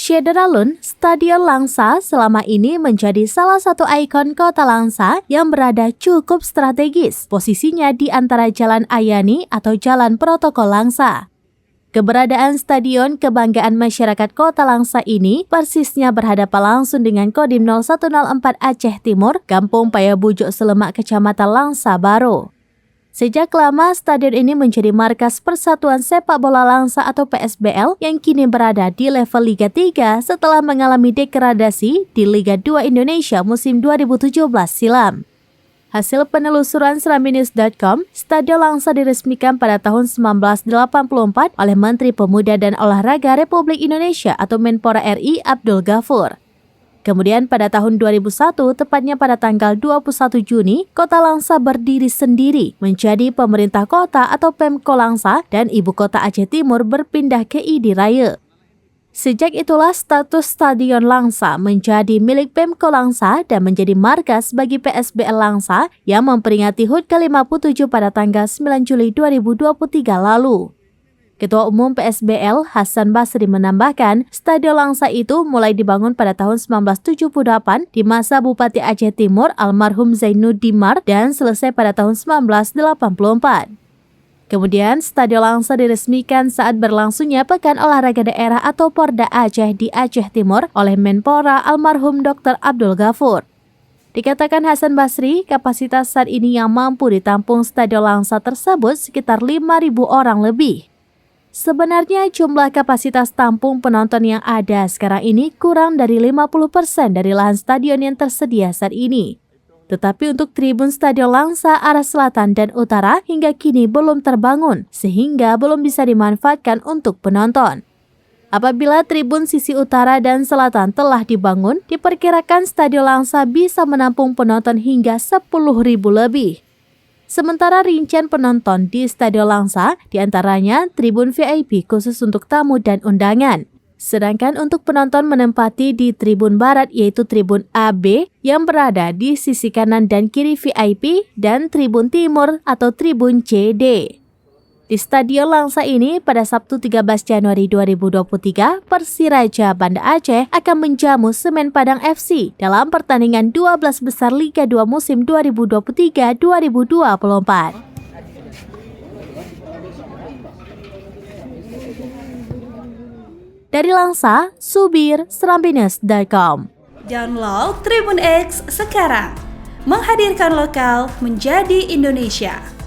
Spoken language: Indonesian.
Syederalun, Stadion Langsa selama ini menjadi salah satu ikon kota Langsa yang berada cukup strategis. Posisinya di antara Jalan Ayani atau Jalan Protokol Langsa. Keberadaan Stadion Kebanggaan Masyarakat Kota Langsa ini persisnya berhadapan langsung dengan Kodim 0104 Aceh Timur, Kampung Payabujuk Selemak, Kecamatan Langsa Baru. Sejak lama, stadion ini menjadi markas Persatuan Sepak Bola Langsa atau PSBL yang kini berada di level Liga 3 setelah mengalami degradasi di Liga 2 Indonesia musim 2017 silam. Hasil penelusuran seraminews.com, Stadion Langsa diresmikan pada tahun 1984 oleh Menteri Pemuda dan Olahraga Republik Indonesia atau Menpora RI Abdul Ghafur. Kemudian pada tahun 2001, tepatnya pada tanggal 21 Juni, Kota Langsa berdiri sendiri menjadi pemerintah kota atau Pemko Langsa dan ibu kota Aceh Timur berpindah ke ID Raya. Sejak itulah status Stadion Langsa menjadi milik Pemko Langsa dan menjadi markas bagi PSBL Langsa yang memperingati HUT ke-57 pada tanggal 9 Juli 2023 lalu. Ketua Umum PSBL Hasan Basri menambahkan, Stadion Langsa itu mulai dibangun pada tahun 1978 di masa Bupati Aceh Timur almarhum Zainuddimar dan selesai pada tahun 1984. Kemudian, Stadion Langsa diresmikan saat berlangsungnya Pekan Olahraga Daerah atau Porda Aceh di Aceh Timur oleh Menpora almarhum Dr. Abdul Ghafur. Dikatakan Hasan Basri, kapasitas saat ini yang mampu ditampung Stadion Langsa tersebut sekitar 5.000 orang lebih. Sebenarnya jumlah kapasitas tampung penonton yang ada sekarang ini kurang dari 50% dari lahan stadion yang tersedia saat ini. Tetapi untuk tribun Stadion Langsa arah selatan dan utara hingga kini belum terbangun, sehingga belum bisa dimanfaatkan untuk penonton. Apabila tribun sisi utara dan selatan telah dibangun, diperkirakan Stadion Langsa bisa menampung penonton hingga 10.000 lebih. Sementara rincian penonton di Stadion Langsa diantaranya tribun VIP khusus untuk tamu dan undangan. Sedangkan untuk penonton menempati di tribun barat yaitu tribun AB yang berada di sisi kanan dan kiri VIP dan tribun timur atau tribun CD. Di Stadion Langsa ini pada Sabtu 13 Januari 2023, Persiraja Banda Aceh akan menjamu Semen Padang FC dalam pertandingan 12 besar Liga 2 musim 2023-2024. Dari Langsa, Subir, seraminews.com. Download Tribun X sekarang, menghadirkan lokal menjadi Indonesia.